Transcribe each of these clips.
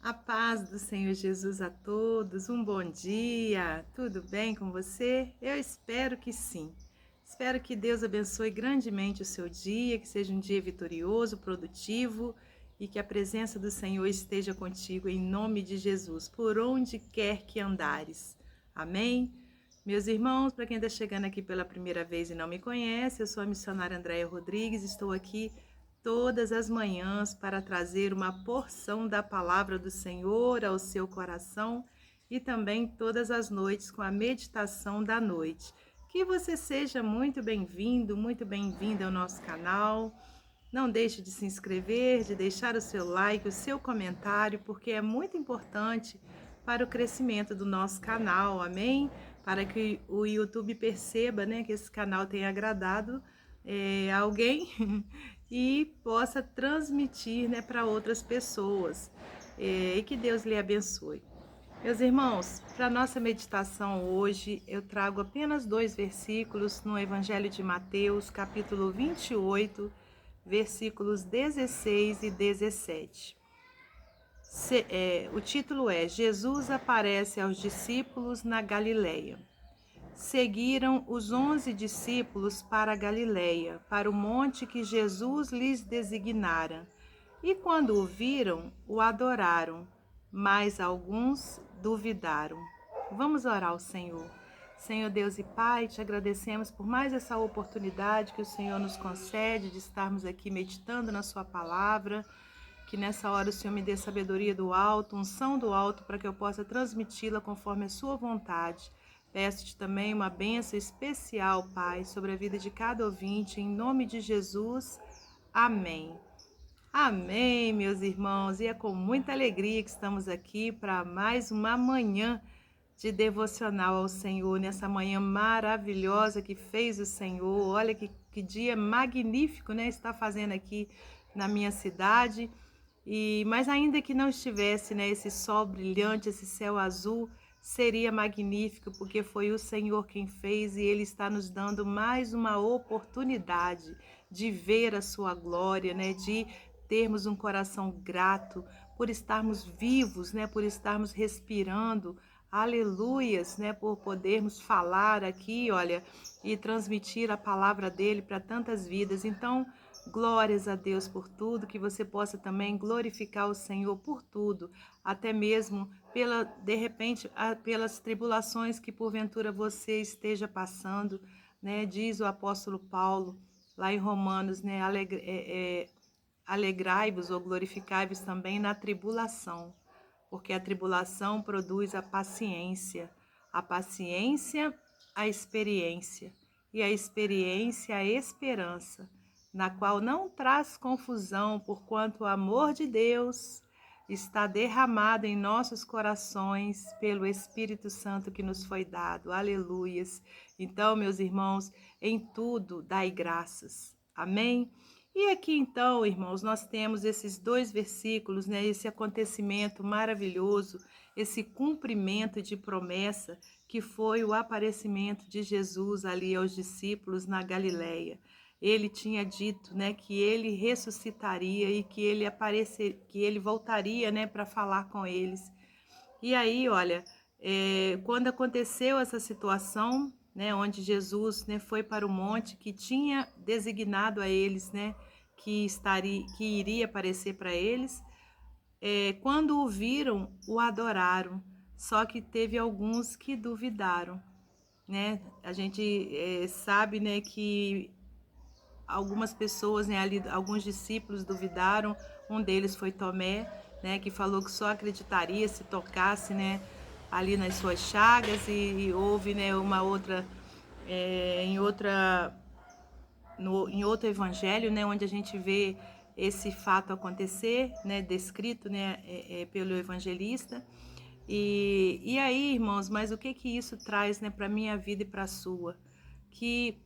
A paz do Senhor Jesus a todos, um bom dia, tudo bem com você? Eu espero que sim. Espero que Deus abençoe grandemente o seu dia, que seja um dia vitorioso, produtivo e que a presença do Senhor esteja contigo em nome de Jesus, por onde quer que andares. Amém? Meus irmãos, para quem está chegando aqui pela primeira vez e não me conhece, eu sou a missionária Andréia Rodrigues, estou aqui todas as manhãs para trazer uma porção da palavra do Senhor ao seu coração e também todas as noites com a meditação da noite. Que você seja muito bem-vindo, muito bem-vinda ao nosso canal. Não deixe de se inscrever, de deixar o seu like, o seu comentário, porque é muito importante para o crescimento do nosso canal, amém? Para que o YouTube perceba, né, que esse canal tem agradado alguém e possa transmitir, né, para outras pessoas. E que Deus lhe abençoe. Meus irmãos, para nossa meditação hoje, eu trago apenas 2 versículos no Evangelho de Mateus, capítulo 28, versículos 16 e 17. O título é Jesus aparece aos discípulos na Galileia. Seguiram os 11 discípulos para a Galileia, para o monte que Jesus lhes designara. E quando o viram, o adoraram, mas alguns duvidaram. Vamos orar ao Senhor. Senhor Deus e Pai, te agradecemos por mais essa oportunidade que o Senhor nos concede de estarmos aqui meditando na sua palavra. Que nessa hora o Senhor me dê sabedoria do alto, unção do alto, para que eu possa transmiti-la conforme a sua vontade. Peço-te também uma bênção especial, Pai, sobre a vida de cada ouvinte, em nome de Jesus. Amém. Amém, meus irmãos, e é com muita alegria que estamos aqui para mais uma manhã de devocional ao Senhor, nessa manhã maravilhosa que fez o Senhor. Olha que dia magnífico, né, está fazendo aqui na minha cidade. Mas ainda que não estivesse, né, esse sol brilhante, esse céu azul, seria magnífico, porque foi o Senhor quem fez e Ele está nos dando mais uma oportunidade de ver a sua glória, né, de termos um coração grato por estarmos vivos, né, por estarmos respirando, aleluias, né, por podermos falar aqui, olha, e transmitir a palavra dele para tantas vidas. Então, glórias a Deus por tudo, que você possa também glorificar o Senhor por tudo, até mesmo de repente, pelas tribulações que porventura você esteja passando, né? Diz o apóstolo Paulo lá em Romanos, né? Alegrai-vos ou glorificai-vos também na tribulação, porque a tribulação produz a paciência, a experiência, e a experiência, a esperança, na qual não traz confusão, porquanto o amor de Deus está derramado em nossos corações pelo Espírito Santo que nos foi dado. Aleluias. Então, meus irmãos, em tudo dai graças. Amém? E aqui então, irmãos, nós temos esses 2 versículos, né? Esse acontecimento maravilhoso, esse cumprimento de promessa que foi o aparecimento de Jesus ali aos discípulos na Galileia. Ele tinha dito, né, que ele ressuscitaria e que ele voltaria, né, para falar com eles. E aí, olha, quando aconteceu essa situação, né, onde Jesus, né, foi para o monte que tinha designado a eles, né, que iria aparecer para eles, quando o viram, o adoraram. Só que teve alguns que duvidaram, né? A gente sabe, né, que algumas pessoas, né, ali, alguns discípulos duvidaram. Um deles foi Tomé, né, que falou que só acreditaria se tocasse, né, ali nas suas chagas. E houve, né, uma outra, em outra, em outro evangelho, né, onde a gente vê esse fato acontecer, né, descrito, né, pelo evangelista. E aí, irmãos, mas o que que isso traz, né, para minha vida e para a sua? Que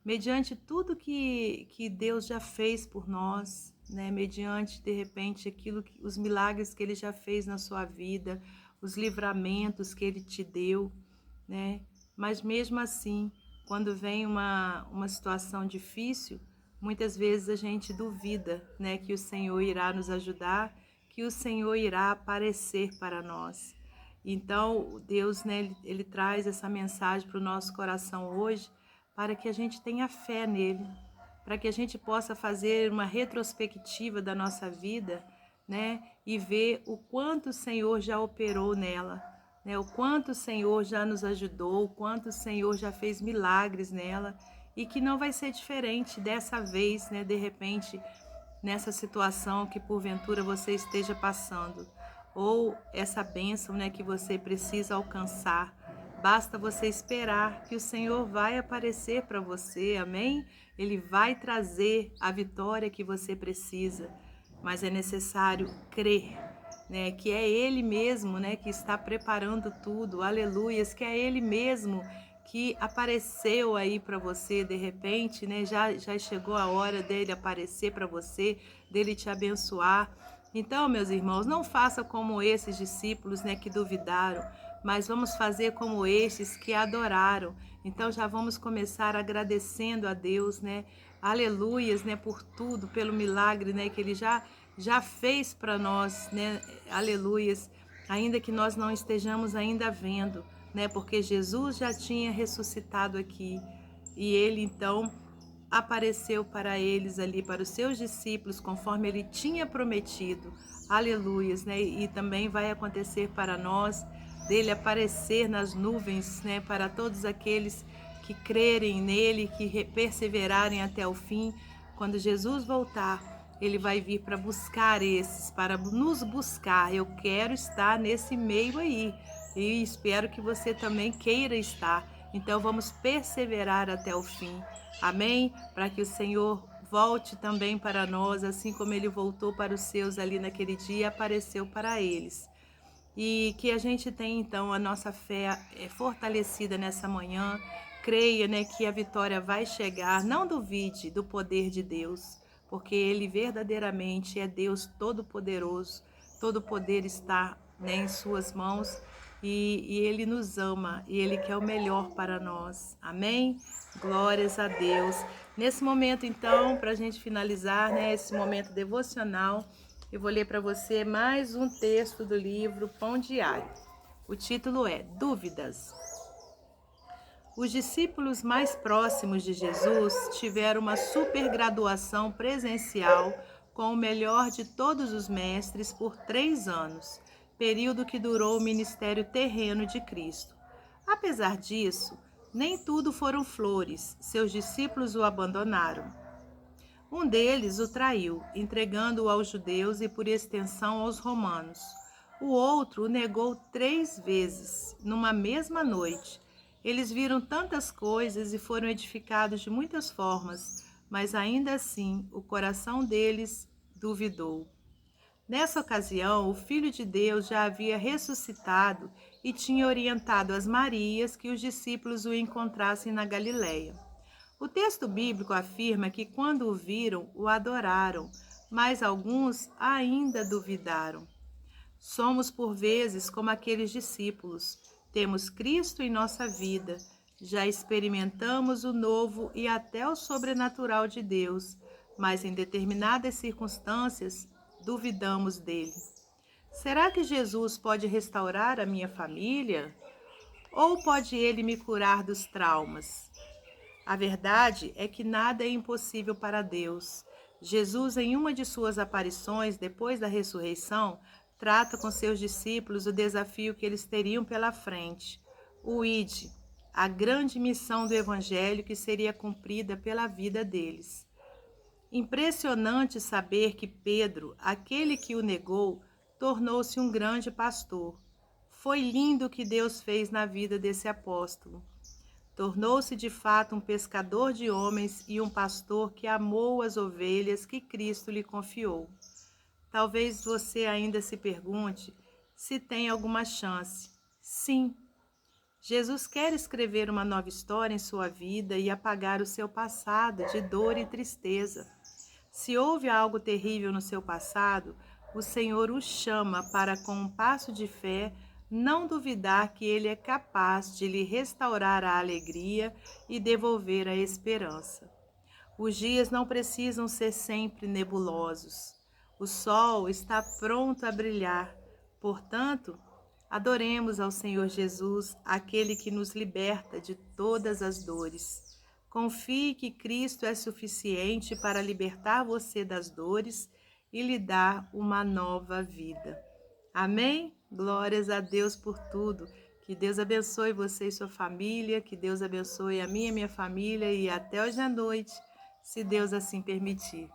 mediante tudo que Deus já fez por nós, né? Mediante, de repente, os milagres que Ele já fez na sua vida, os livramentos que Ele te deu, né? Mas mesmo assim, quando vem uma situação difícil, muitas vezes a gente duvida, né? Que o Senhor irá nos ajudar, que o Senhor irá aparecer para nós. Então, Deus, né, ele traz essa mensagem para o nosso coração hoje, para que a gente tenha fé nele, para que a gente possa fazer uma retrospectiva da nossa vida, né, e ver o quanto o Senhor já operou nela, né, o quanto o Senhor já nos ajudou, o quanto o Senhor já fez milagres nela, e que não vai ser diferente dessa vez, né, de repente, nessa situação que porventura você esteja passando, ou essa bênção, né, que você precisa alcançar. Basta você esperar que o Senhor vai aparecer para você, amém? Ele vai trazer a vitória que você precisa, mas é necessário crer, né, que é Ele mesmo, né, que está preparando tudo, aleluias, que é Ele mesmo que apareceu aí para você de repente, né? Já chegou a hora dele aparecer para você, dele te abençoar. Então, meus irmãos, não faça como esses discípulos, né, que duvidaram, mas vamos fazer como estes que adoraram. Então, já vamos começar agradecendo a Deus, né? Aleluias, né, por tudo, pelo milagre, né, que ele já fez para nós, né? Aleluias. Ainda que nós não estejamos ainda vendo, né? Porque Jesus já tinha ressuscitado aqui e ele então apareceu para eles ali, para os seus discípulos, conforme ele tinha prometido. Aleluias, né? E também vai acontecer para nós, dele aparecer nas nuvens, né? Para todos aqueles que crerem nele, que perseverarem até o fim. Quando Jesus voltar, ele vai vir para buscar esses, para nos buscar. Eu quero estar nesse meio aí e espero que você também queira estar. Então vamos perseverar até o fim. Amém? Para que o Senhor volte também para nós, assim como ele voltou para os seus ali naquele dia e apareceu para eles. E que a gente tenha então a nossa fé fortalecida nessa manhã. Creia, né, que a vitória vai chegar. Não duvide do poder de Deus, porque ele verdadeiramente é Deus todo-poderoso. Todo o poder está, né, em suas mãos e ele nos ama e ele quer o melhor para nós. Amém? Glórias a Deus. Nesse momento, então, para a gente finalizar, né, esse momento devocional, eu vou ler para você mais um texto do livro Pão Diário. O título é Dúvidas. Os discípulos mais próximos de Jesus tiveram uma supergraduação presencial com o melhor de todos os mestres por 3 anos, período que durou o ministério terreno de Cristo. Apesar disso, nem tudo foram flores, seus discípulos o abandonaram. Um deles o traiu, entregando-o aos judeus e, por extensão, aos romanos. O outro o negou 3 vezes, numa mesma noite. Eles viram tantas coisas e foram edificados de muitas formas, mas ainda assim o coração deles duvidou. Nessa ocasião, o Filho de Deus já havia ressuscitado e tinha orientado as Marias que os discípulos o encontrassem na Galileia. O texto bíblico afirma que quando o viram, o adoraram, mas alguns ainda duvidaram. Somos por vezes como aqueles discípulos. Temos Cristo em nossa vida, já experimentamos o novo e até o sobrenatural de Deus, mas em determinadas circunstâncias duvidamos dele. Será que Jesus pode restaurar a minha família? Ou pode ele me curar dos traumas? A verdade é que nada é impossível para Deus. Jesus, em uma de suas aparições depois da ressurreição, trata com seus discípulos o desafio que eles teriam pela frente. O Ide, a grande missão do Evangelho que seria cumprida pela vida deles. Impressionante saber que Pedro, aquele que o negou, tornou-se um grande pastor. Foi lindo o que Deus fez na vida desse apóstolo. Tornou-se de fato um pescador de homens e um pastor que amou as ovelhas que Cristo lhe confiou. Talvez você ainda se pergunte se tem alguma chance. Sim, Jesus quer escrever uma nova história em sua vida e apagar o seu passado de dor e tristeza. Se houve algo terrível no seu passado, o Senhor o chama para, com um passo de fé, não duvidar que Ele é capaz de lhe restaurar a alegria e devolver a esperança. Os dias não precisam ser sempre nebulosos. O sol está pronto a brilhar. Portanto, adoremos ao Senhor Jesus, aquele que nos liberta de todas as dores. Confie que Cristo é suficiente para libertar você das dores e lhe dar uma nova vida. Amém? Glórias a Deus por tudo. Que Deus abençoe você e sua família, que Deus abençoe a minha e minha família e até hoje à noite, se Deus assim permitir.